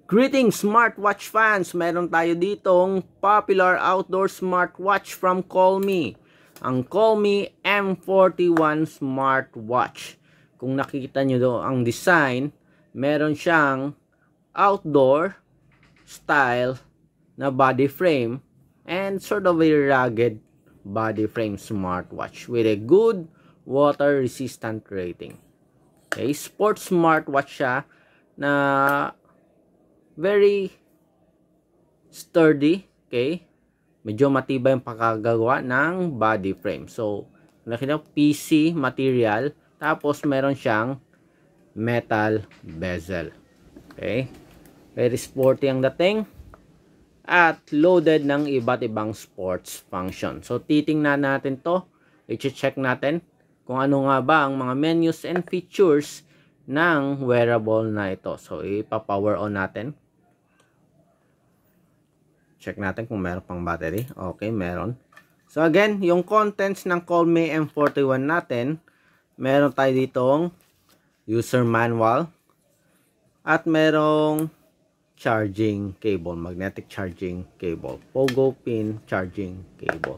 Greetings smartwatch fans! Meron tayo ditong popular outdoor smartwatch from Colmi. Ang Colmi M41 smartwatch. Kung nakikita nyo do ang design, meron siyang outdoor style na body frame and sort of a rugged body frame smartwatch with a good water resistant rating. Okay, sports smartwatch siya na very sturdy, okay? Medyo matibay ang pagkagawa ng body frame. So, nakita PC material, tapos meron siyang metal bezel. Okay? Very sporty ang dating at loaded ng iba't ibang sports function. So, titingnan natin to. I-check natin kung ano nga ba ang mga menus and features ng wearable na ito. So, ipa-power on natin. Check natin kung meron pang battery. Okay, meron. So again, yung contents ng Colmi M41 natin, meron tayo ditong user manual at merong charging cable, magnetic charging cable, pogo pin charging cable.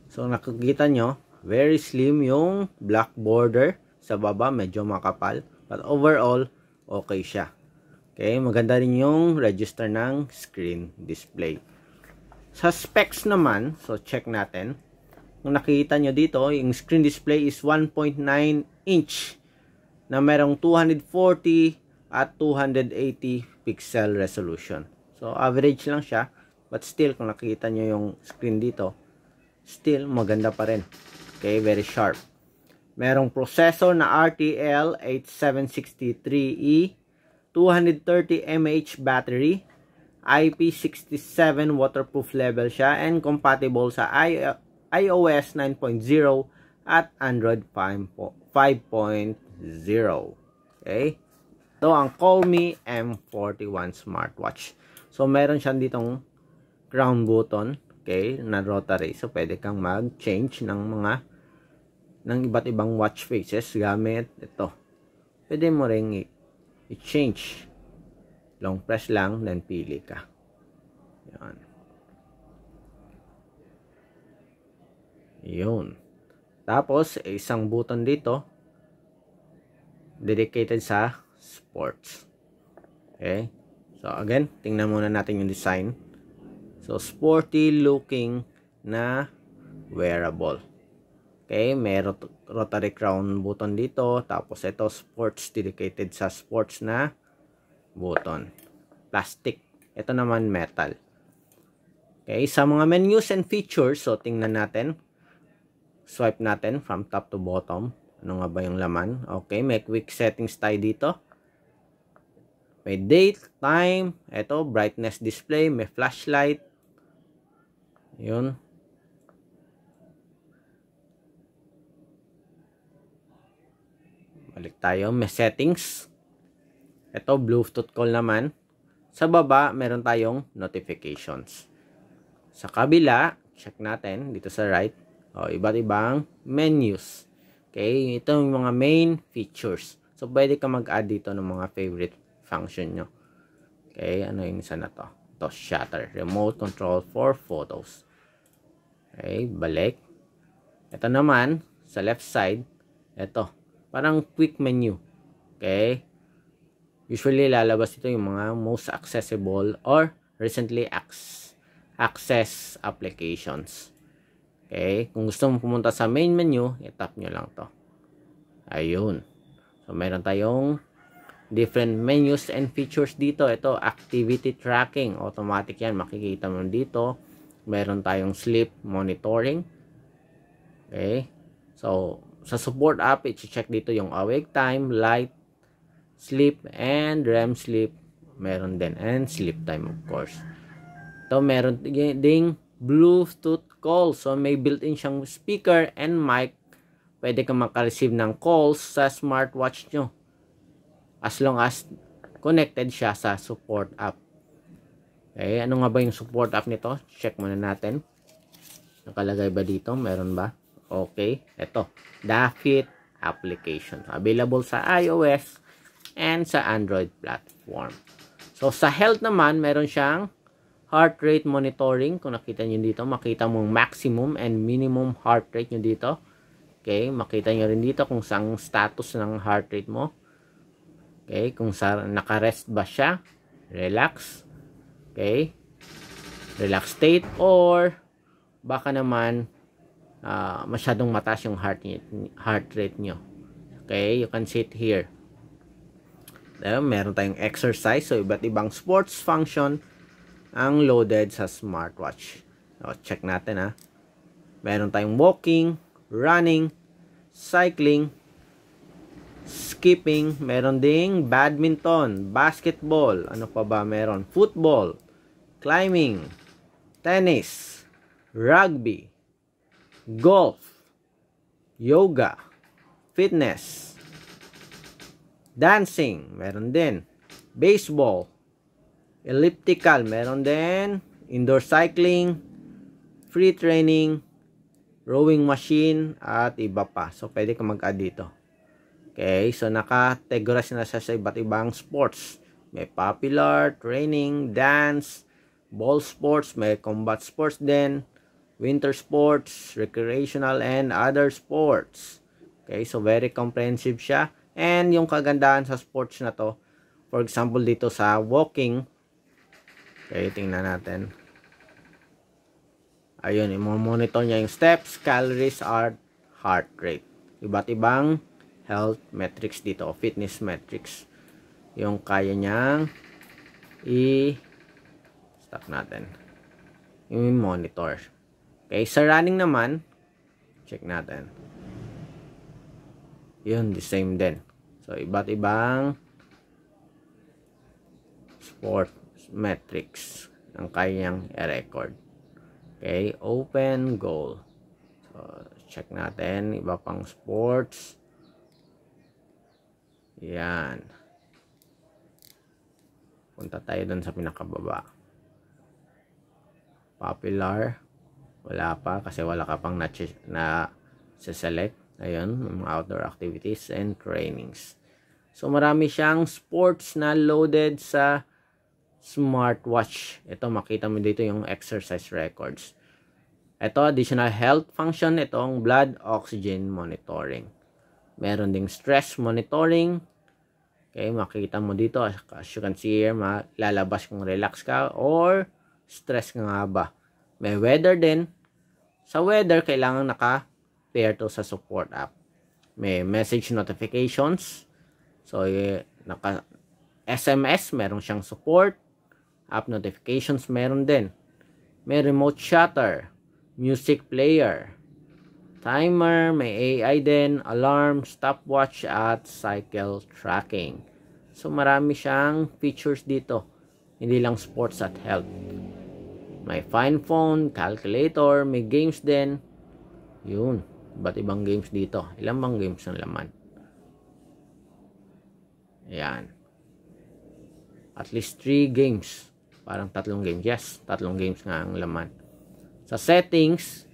So nakikita nyo, very slim yung black border sa baba, medyo makapal, but overall okay siya. Okay, maganda rin yung register ng screen display. Sa specs naman, so check natin. Kung nakikita nyo dito, yung screen display is 1.9 inch na merong 240 at 280 pixel resolution. So average lang siya, but still kung nakikita nyo yung screen dito, still maganda pa rin. Okay, very sharp. Merong processor na RTL 8763E, 230 mAh battery, IP67 waterproof level siya, and compatible sa iOS 9.0 at Android 5.0. Okay? Ito ang Colmi M41 smartwatch. So, meron siya ditong crown button, okay, na rotary. So, pwede kang mag-change ng iba't ibang watch faces gamit ito. Pwede mo ring i-change. Long press lang, then pili ka. Yan. Yun. Tapos, isang button dito dedicated sa sports. Okay? So, again, tingnan muna natin yung design. So, sporty looking na wearable. Okay, may rotary crown button dito. Tapos ito, sports, dedicated sa sports na button. Plastic. Ito naman metal. Okay, sa mga menus and features, so tingnan natin. Swipe natin from top to bottom. Ano nga ba yung laman? Okay, may quick settings tayo dito. May date, time. Ito, brightness display. May flashlight. Yun. Balik tayo. May settings. Ito, Bluetooth call naman. Sa baba, meron tayong notifications. Sa kabila, check natin dito sa right. Iba't ibang menus. Okay, ito yung mga main features. So, pwede ka mag-add dito ng mga favorite function nyo. Okay, ano yung isa na to? Ito, shutter. Remote control for photos. Okay, balik. Ito naman, sa left side, ito. Parang quick menu. Okay. Usually, lalabas ito yung mga most accessible or recently access applications. Okay. Kung gusto mo pumunta sa main menu, i-tap nyo lang to. Ayun. So, meron tayong different menus and features dito. Ito, activity tracking. Automatic yan. Makikita mo dito. Meron tayong sleep monitoring. Okay. So, sa support app, i-check dito yung awake time, light, sleep, and REM sleep. Meron din. And sleep time, of course. Ito, meron ding Bluetooth call. So, may built-in siyang speaker and mic. Pwede kang makareceive ng calls sa smartwatch nyo. As long as connected siya sa support app. Okay, ano nga ba yung support app nito? Check muna natin. Nakalagay ba dito? Meron ba? Okay, ito. Dafit application. Available sa iOS and sa Android platform. So, sa health naman, meron siyang heart rate monitoring. Kung nakita nyo dito, makita mong maximum and minimum heart rate nyo dito. Okay, makita nyo rin dito kung saan status ng heart rate mo. Okay, kung saan naka-rest ba siya, relax. Okay, relax state, or baka naman masyadong mataas yung heart rate nyo. Okay, you can see it here. Meron tayong exercise, so iba't ibang sports function ang loaded sa smartwatch. So, check natin ha. Meron tayong walking, running, cycling, skipping, meron ding badminton, basketball, ano pa ba meron? Football, climbing, tennis, rugby, golf, yoga, fitness, dancing, meron din, baseball, elliptical, meron din, indoor cycling, free training, rowing machine, at iba pa. So, pwede ka mag-add dito. Okay, so nakategorize na siya sa iba't ibang sports. May popular, training, dance, ball sports, may combat sports din, winter sports, recreational, and other sports. Okay, so very comprehensive siya. And yung kagandahan sa sports na to, for example, dito sa walking, okay, tingnan natin. Ayun, i-monitor niya yung steps, calories, at heart rate. Iba't ibang health metrics dito, fitness metrics. Yung kaya niyang stop natin. I-monitor. Okay, sa running naman, check natin. Yun, the same din. So, iba't ibang sport metrics ang kaya niyang i-record. Okay, open goal. So, check natin. Iba pang sports. Yan. Punta tayo dun sa pinakababa. Popular. Wala pa kasi wala ka pang na-select. Ayun, mga outdoor activities and trainings. So, marami siyang sports na loaded sa smartwatch. Ito, makita mo dito yung exercise records. Ito, additional health function. Itong blood oxygen monitoring. Meron ding stress monitoring. Okay, makita mo dito. As you can see here, lalabas kung relax ka or stress ka nga ba. May weather din. Sa weather, kailangan naka-pair to sa support app. May message notifications. So, SMS, meron siyang support. App notifications, meron din. May remote shutter, music player, timer, may AI din, alarm, stopwatch, at cycle tracking. So, marami siyang features dito. Hindi lang sports at health. May find phone, calculator, may games din. Yun, iba't ibang games dito. Ilang bang games ang laman? Ayan. At least 3 games. Parang 3 games. Yes, 3 games nga ang laman. Sa settings,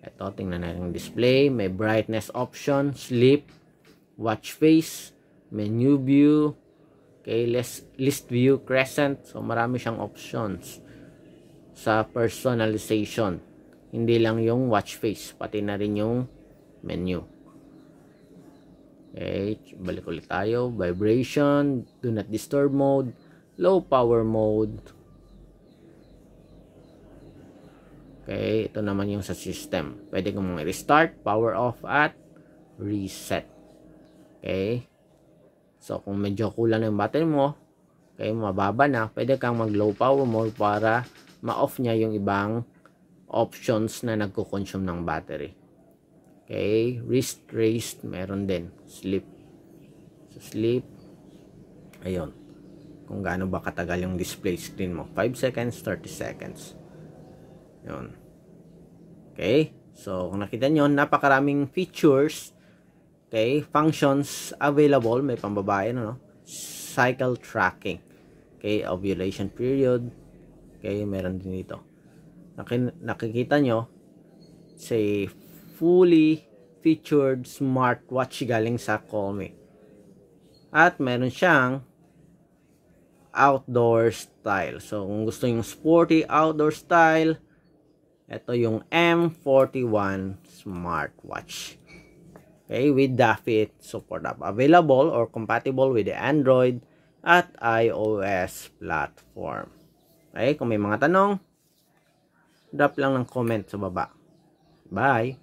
ito, tingnan natin yung display. May brightness option, sleep, watch face, menu view, okay, list view, crescent. So, marami siyang options sa personalization. Hindi lang yung watch face, pati na rin yung menu. Okay, balik ulit tayo. Vibration, do not disturb mode, low power mode. Okay, ito naman yung sa system. Pwede kang restart, power off, at reset. Okay. So, kung medyo kulang na yung battery mo, okay, mababa na, pwede kang mag low power mode para ma-off niya yung ibang options na nagko-consume ng battery. Okay, wrist raised, meron din. Sleep. So, sleep. Ayun. Kung gaano ba katagal yung display screen mo. 5 seconds, 30 seconds. Yun. Okay. So, kung nakita nyo, napakaraming features. Okay. Functions available. May pambabae, no? Cycle tracking. Okay. Ovulation period. Okay. Meron din dito. Nakikita nyo, say, fully featured smartwatch galing sa Callme. At meron siyang outdoor style. So, kung gusto yung sporty outdoor style, ito yung M41 smartwatch. Okay, with DAFIT support app. Available or compatible with the Android at iOS platform. Okay, kung may mga tanong, drop lang ng comment sa baba. Bye!